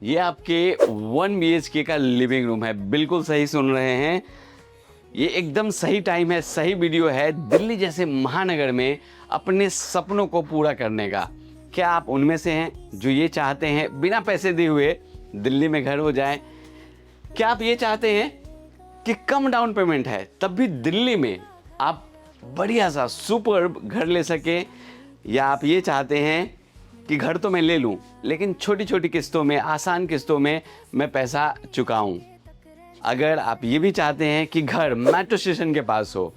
ये आपके 1 BHK का लिविंग रूम है। बिल्कुल सही सुन रहे हैं, ये एकदम सही टाइम है, सही वीडियो है दिल्ली जैसे महानगर में अपने सपनों को पूरा करने का। क्या आप उनमें से हैं जो ये चाहते हैं बिना पैसे दिए हुए दिल्ली में घर हो जाए? क्या आप ये चाहते हैं कि कम डाउन पेमेंट है तब भी दिल्ली में आप बढ़िया सा सुपर घर ले सके? या आप ये चाहते हैं कि घर तो मैं ले लूं लेकिन छोटी छोटी किस्तों में, आसान किस्तों में मैं पैसा चुकाऊं? अगर आप ये भी चाहते हैं कि घर मेट्रो स्टेशन के पास हो,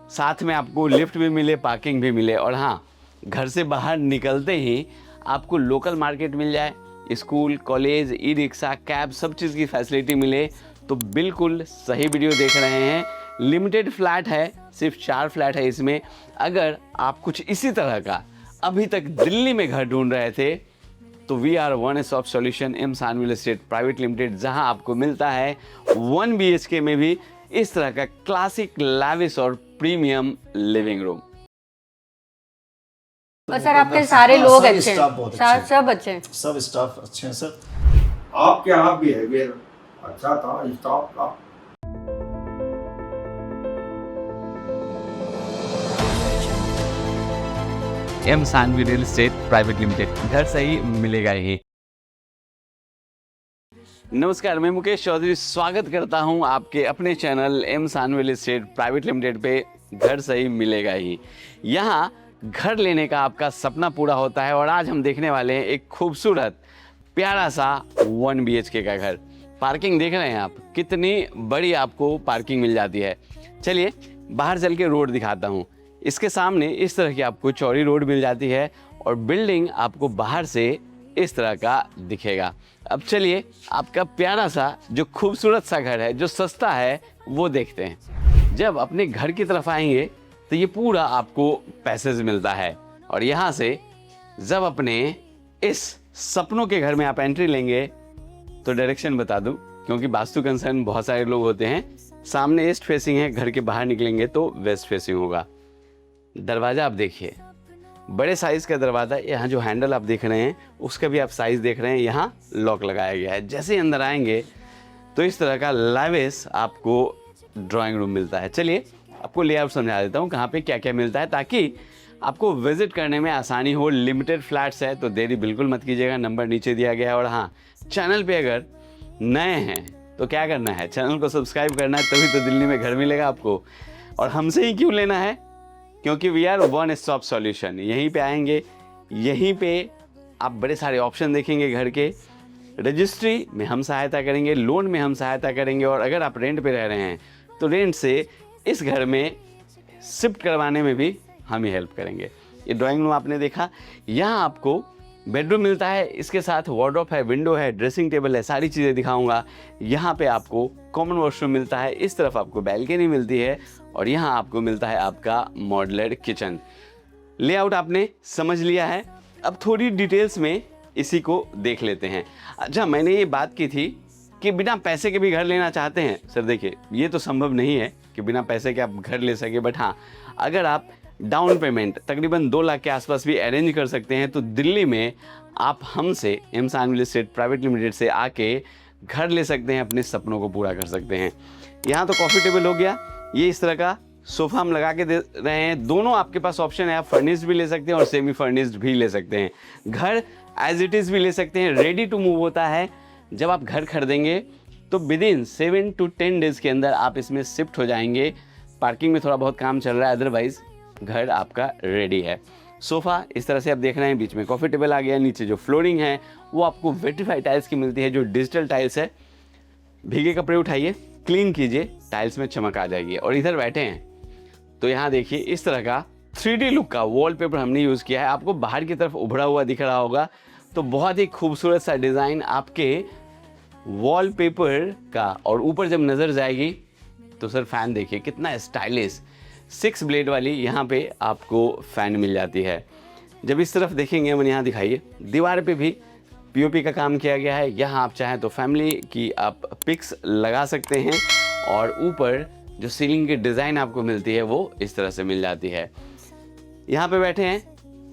साथ में आपको लिफ्ट भी मिले, पार्किंग भी मिले, और हाँ, घर से बाहर निकलते ही आपको लोकल मार्केट मिल जाए, school, college, e rickshaw, cab, सब चीज़ की फैसिलिटी मिले, तो बिल्कुल सही वीडियो देख रहे हैं। लिमिटेड फ्लैट है, सिर्फ 4 फ्लैट है इसमें। अगर आप कुछ इसी तरह का अभी तक दिल्ली में घर ढूंढ रहे थे तो we are one stop solution M Sanvi estate private limited, जहां आपको मिलता है 1 BHK में भी इस तरह का क्लासिक, लाविश और प्रीमियम लिविंग रूम। और सर आपके सारे लोग अच्छे हैं, सब अच्छे हैं, सब स्टाफ अच्छे हैं सर। आपके यहाँ बिहेवियर अच्छा था स्टाफ का। M Sanvi real estate private limited, घर सही मिलेगा ही। नमस्कार, मैं मुकेश चौधरी स्वागत करता हूं आपके अपने channel M Sanvi real estate private limited पे। घर सही मिलेगा ही। यहाँ घर लेने का आपका सपना पूरा होता है और आज हम देखने वाले हैं एक खूबसूरत प्यारा सा 1 BHK का घर। पार्किंग देख रहे हैं आप, कितनी बड़ी आपको पार्किंग मिल जाती है। चलिए बाहर चल के रोड दिखाता हूँ। इसके सामने इस तरह की आपको चौड़ी रोड मिल जाती है और बिल्डिंग आपको बाहर से इस तरह का दिखेगा। अब चलिए आपका प्यारा सा जो खूबसूरत सा घर है, जो सस्ता है, वो देखते हैं। जब अपने घर की तरफ आएंगे तो ये पूरा आपको पैसेज मिलता है और यहाँ से जब अपने इस सपनों के घर में आप एंट्री लेंगे तो डायरेक्शन बता दूं, क्योंकि वास्तु कंसर्न बहुत सारे लोग होते हैं। सामने ईस्ट फेसिंग है, घर के बाहर निकलेंगे तो वेस्ट फेसिंग होगा। दरवाज़ा आप देखिए, बड़े साइज़ का दरवाज़ा। यहाँ जो हैंडल आप देख रहे हैं उसका भी आप साइज़ देख रहे हैं, यहाँ लॉक लगाया गया है। जैसे ही अंदर आएंगे तो इस तरह का लाविश आपको ड्राइंग रूम मिलता है। चलिए आपको लेआउट समझा देता हूँ कहाँ पे क्या क्या मिलता है, ताकि आपको विजिट करने में आसानी हो। लिमिटेड फ्लैट्स है तो देरी बिल्कुल मत कीजिएगा, नंबर नीचे दिया गया है। और हाँ, चैनल पे अगर नए हैं तो क्या करना है, चैनल को सब्सक्राइब करना है, तभी तो दिल्ली में घर मिलेगा आपको। और हमसे ही क्यों लेना है, क्योंकि we are one stop solution. यहीं पे आएंगे, यहीं पे आप बड़े सारे ऑप्शन देखेंगे घर के। रजिस्ट्री में हम सहायता करेंगे, लोन में हम सहायता करेंगे, और अगर आप रेंट पे रह रहे हैं तो रेंट से इस घर में शिफ्ट करवाने में भी हम ही हेल्प करेंगे। ये ड्राइंग रूम आपने देखा, यहाँ आपको बेडरूम मिलता है, इसके साथ वार्डरोब है, विंडो है, ड्रेसिंग टेबल है, सारी चीज़ें दिखाऊंगा। यहाँ पे आपको कॉमन वॉशरूम मिलता है, इस तरफ आपको बैल्कनी मिलती है और यहाँ आपको मिलता है आपका मॉड्यूलर किचन। लेआउट आपने समझ लिया है, अब थोड़ी डिटेल्स में इसी को देख लेते हैं। अच्छा, मैंने ये बात की थी कि बिना पैसे के भी घर लेना चाहते हैं। सर देखिए, ये तो संभव नहीं है कि बिना पैसे के आप घर ले सके, बट हाँ, अगर आप डाउन पेमेंट तकरीबन 2 लाख के आसपास भी अरेंज कर सकते हैं तो दिल्ली में आप हमसे M Sanvi estate private limited से आके घर ले सकते हैं, अपने सपनों को पूरा कर सकते हैं। यहाँ तो कॉफ़ी टेबल हो गया, ये इस तरह का सोफ़ा हम लगा के दे रहे हैं। दोनों आपके पास ऑप्शन है, आप फर्निश्ड भी ले सकते हैं और सेमी फर्निश्ड भी ले सकते हैं। घर एज इट इज़ भी ले सकते हैं, रेडी टू मूव होता है। जब आप घर खरीदेंगे तो विदिन 7 to 10 डेज़ के अंदर आप इसमें शिफ्ट हो जाएंगे। पार्किंग में थोड़ा बहुत काम चल रहा है, अदरवाइज़ घर आपका रेडी है। सोफ़ा इस तरह से आप देख रहे हैं, बीच में कॉफ़ी टेबल आ गया। नीचे जो फ्लोरिंग है वो आपको वेट्रीफाई टाइल्स की मिलती है, जो डिजिटल टाइल्स है। भीगे कपड़े उठाइए, क्लीन कीजिए, टाइल्स में चमक आ जाएगी। और इधर बैठे हैं तो यहाँ देखिए, इस तरह का 3D लुक का वॉलपेपर हमने यूज़ किया है। आपको बाहर की तरफ उभरा हुआ दिख रहा होगा, तो बहुत ही खूबसूरत सा डिज़ाइन आपके वॉलपेपर का। और ऊपर जब नज़र जाएगी तो सर फैन देखिए कितना स्टाइलिश, 6 ब्लेड वाली यहाँ पे आपको फ़ैन मिल जाती है। जब इस तरफ देखेंगे, मैंने यहाँ दिखाइए, दीवार पे भी पीओपी का काम किया गया है। यहाँ आप चाहें तो फैमिली की आप पिक्स लगा सकते हैं और ऊपर जो सीलिंग की डिज़ाइन आपको मिलती है वो इस तरह से मिल जाती है। यहाँ पे बैठे हैं,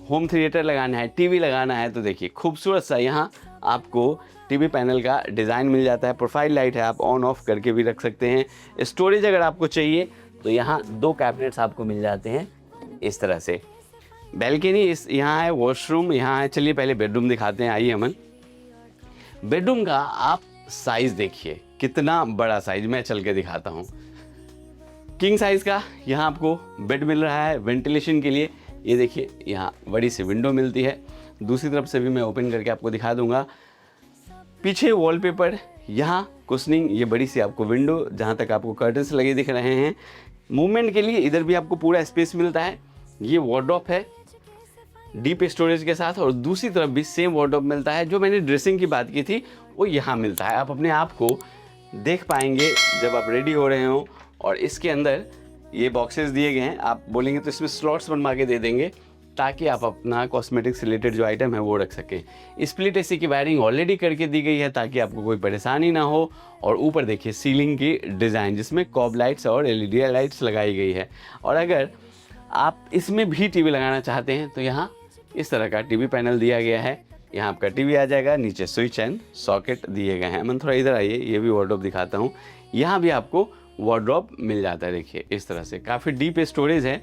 होम थिएटर लगाना है, टीवी लगाना है, तो देखिए खूबसूरत सा यहाँ आपको टीवी पैनल का डिज़ाइन मिल जाता है। प्रोफाइल लाइट है, आप ऑन ऑफ करके भी रख सकते हैं। स्टोरेज अगर आपको चाहिए तो यहाँ 2 कैबिनेट्स आपको मिल जाते हैं इस तरह से। बैल्कनी इस यहाँ है, वॉशरूम यहाँ है। चलिए पहले बेडरूम दिखाते हैं, आइए अमन। बेडरूम का आप साइज़ देखिए, कितना बड़ा साइज़, मैं चल के दिखाता हूँ। किंग साइज़ का यहाँ आपको बेड मिल रहा है वेंटिलेशन के लिए। ये देखिए यहाँ बड़ी सी विंडो मिलती है, दूसरी तरफ से भी मैं ओपन करके आपको दिखा दूंगा। पीछे वॉलपेपर, यहाँ कुशनिंग, ये बड़ी सी आपको विंडो जहाँ तक आपको कर्टन्स लगे दिख रहे हैं। मूवमेंट के लिए इधर भी आपको पूरा स्पेस मिलता है। ये वार्डरोब है डीप स्टोरेज के साथ, और दूसरी तरफ भी सेम वार्डरोब मिलता है। जो मैंने ड्रेसिंग की बात की थी वो यहाँ मिलता है। आप अपने आप को देख पाएंगे जब आप रेडी हो रहे हो। और इसके अंदर ये बॉक्सेस दिए गए हैं, आप बोलेंगे तो इसमें स्लॉट्स बनवा के दे देंगे ताकि आप अपना कॉस्मेटिक्स रिलेटेड जो आइटम है वो रख सकें। स्प्लिट एसी की वायरिंग ऑलरेडी करके दी गई है ताकि आपको कोई परेशानी ना हो। और ऊपर देखिए सीलिंग की डिज़ाइन जिसमें कॉब लाइट्स और एलईडी लाइट्स लगाई गई है। और अगर आप इसमें भी टीवी लगाना चाहते हैं तो यहाँ इस तरह का टीवी पैनल दिया गया है। यहाँ आपका टीवी आ जाएगा, नीचे स्विच एंड सॉकेट दिए गए हैं। मैं थोड़ा इधर आइए, ये भी वार्डरोब दिखाता हूँ। यहाँ भी आपको वार्डरोब मिल जाता है, देखिए इस तरह से। काफ़ी डीप स्टोरेज है,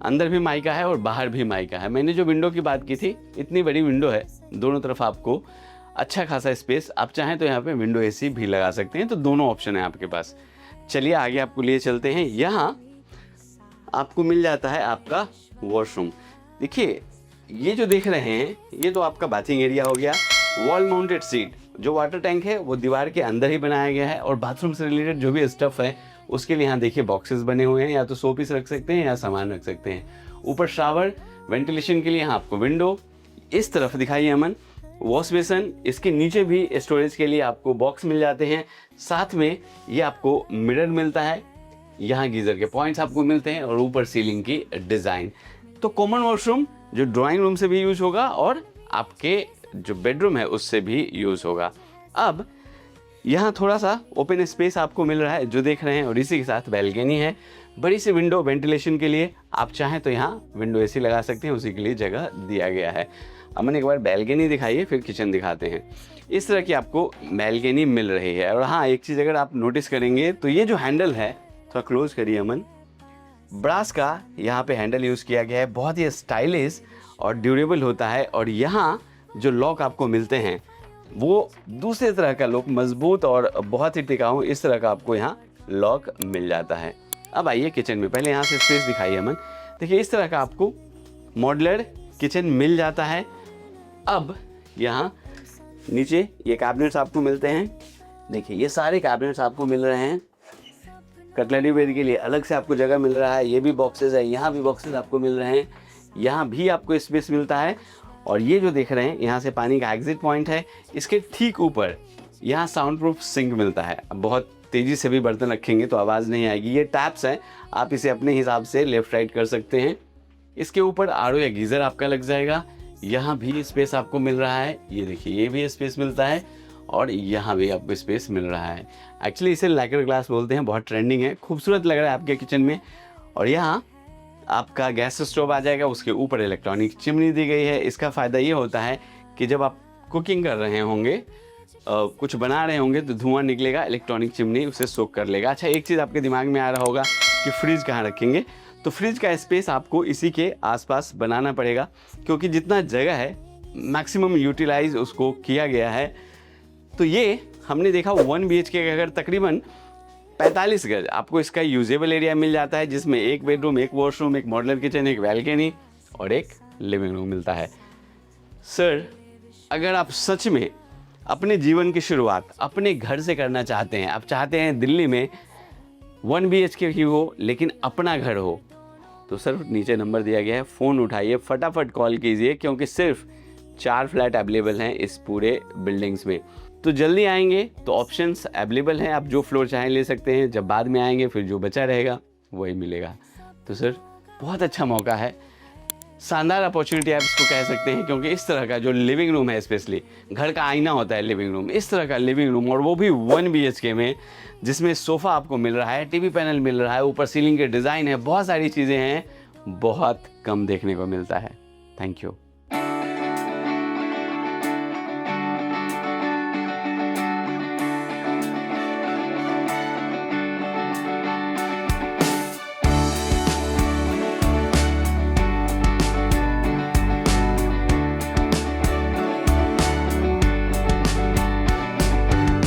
अंदर भी माइका है और बाहर भी माइका है। मैंने जो विंडो की बात की थी, इतनी बड़ी विंडो है, दोनों तरफ आपको अच्छा खासा स्पेस। आप चाहें तो यहाँ पे विंडो एसी भी लगा सकते हैं, तो दोनों ऑप्शन है आपके पास। चलिए आगे आपको लिए चलते हैं। यहाँ आपको मिल जाता है आपका वॉशरूम। देखिए ये जो देख रहे हैं ये तो आपका बाथिंग एरिया हो गया। वॉल माउंटेड सीट, जो वाटर टैंक है वो दीवार के अंदर ही बनाया गया है। और बाथरूम से रिलेटेड जो भी स्टफ़ है उसके लिए यहाँ देखिए बॉक्सेस बने हुए हैं, या तो शो पीस रख सकते हैं या सामान रख सकते हैं। ऊपर शावर, वेंटिलेशन के लिए यहाँ आपको विंडो। इस तरफ दिखाइए अमन, वॉश बेसन, इसके नीचे भी स्टोरेज के लिए आपको बॉक्स मिल जाते हैं। साथ में ये आपको मिरर मिलता है, यहाँ गीज़र के पॉइंट्स आपको मिलते हैं, और ऊपर सीलिंग की डिज़ाइन। तो कॉमन वॉशरूम जो ड्राइंग रूम से भी यूज़ होगा और आपके जो बेडरूम है उससे भी यूज़ होगा। अब यहाँ थोड़ा सा ओपन स्पेस आपको मिल रहा है जो देख रहे हैं, और इसी के साथ बैल्कनी है, बड़ी सी विंडो वेंटिलेशन के लिए। आप चाहें तो यहाँ विंडो एसी लगा सकते हैं, उसी के लिए जगह दिया गया है। अमन एक बार बैल्कनी दिखाइए, फिर किचन दिखाते हैं। इस तरह की आपको बैल्कनी मिल रही है। और हाँ, एक चीज़ अगर आप नोटिस करेंगे तो ये जो हैंडल है, थोड़ा क्लोज करिए अमन, ब्रास का यहाँ पे हैंडल यूज़ किया गया है। बहुत ही स्टाइलिश और ड्यूरेबल होता है। और यहाँ जो लॉक आपको मिलते हैं वो दूसरे तरह का लॉक, मजबूत और बहुत ही टिकाऊ, इस तरह का आपको यहाँ लॉक मिल जाता है। अब आइए किचन में, पहले यहाँ से स्पेस दिखाइए अमन। देखिए इस तरह का आपको मॉड्यूलर किचन मिल जाता है। अब यहाँ नीचे ये कैबिनेट्स आपको मिलते हैं। देखिए ये सारे कैबिनेट्स आपको मिल रहे हैं। कटलरी वेयर के लिए अलग से आपको जगह मिल रहा है। ये भी बॉक्सेस है, यहाँ भी बॉक्सेस आपको मिल रहे हैं, यहाँ भी आपको स्पेस मिलता है। और ये जो देख रहे हैं यहाँ से पानी का एग्जिट पॉइंट है। इसके ठीक ऊपर यहाँ साउंड प्रूफ सिंक मिलता है। अब बहुत तेज़ी से भी बर्तन रखेंगे तो आवाज़ नहीं आएगी। ये टैप्स हैं, आप इसे अपने हिसाब से लेफ़्ट राइट कर सकते हैं। इसके ऊपर आरओ या गीज़र आपका लग जाएगा। यहाँ भी स्पेस आपको मिल रहा है, ये देखिए ये भी स्पेस मिलता है, और यहाँ भी आपको स्पेस मिल रहा है। एक्चुअली इसे लैकर ग्लास बोलते हैं, बहुत ट्रेंडिंग है, खूबसूरत लग रहा है आपके किचन में। और यहाँ आपका गैस स्टोव आ जाएगा, उसके ऊपर इलेक्ट्रॉनिक चिमनी दी गई है। इसका फ़ायदा ये होता है कि जब आप कुकिंग कर रहे होंगे, कुछ बना रहे होंगे, तो धुआं निकलेगा, इलेक्ट्रॉनिक चिमनी उसे सोख कर लेगा। अच्छा, एक चीज़ आपके दिमाग में आ रहा होगा कि फ्रिज कहाँ रखेंगे, तो फ्रिज का स्पेस आपको इसी के आसपास बनाना पड़ेगा, क्योंकि जितना जगह है मैक्सिमम यूटिलाइज उसको किया गया है। तो ये हमने देखा 1 BHK के अगर तकरीबन 45 गज आपको इसका यूजेबल एरिया मिल जाता है, जिसमें एक बेडरूम, एक वॉशरूम, एक मॉड्यूलर किचन, एक बैल्कनी और एक लिविंग रूम मिलता है। सर, अगर आप सच में अपने जीवन की शुरुआत अपने घर से करना चाहते हैं, आप चाहते हैं दिल्ली में 1 BHK ही हो लेकिन अपना घर हो, तो सर नीचे नंबर दिया गया है, फ़ोन उठाइए, फटाफट कॉल कीजिए, क्योंकि सिर्फ 4 फ्लैट अवेलेबल हैं इस पूरे बिल्डिंग्स में। तो जल्दी आएंगे तो ऑप्शंस अवेलेबल हैं, आप जो फ्लोर चाहें ले सकते हैं। जब बाद में आएंगे फिर जो बचा रहेगा वही मिलेगा। तो सर बहुत अच्छा मौका है, शानदार अपॉर्चुनिटी आप इसको कह सकते हैं, क्योंकि इस तरह का जो लिविंग रूम है, स्पेशली घर का आईना होता है लिविंग रूम, इस तरह का लिविंग रूम, और वो भी 1 BHK में, जिसमें सोफ़ा आपको मिल रहा है, टीवी पैनल मिल रहा है, ऊपर सीलिंग के डिज़ाइन है, बहुत सारी चीज़ें हैं, बहुत कम देखने को मिलता है। Thank you.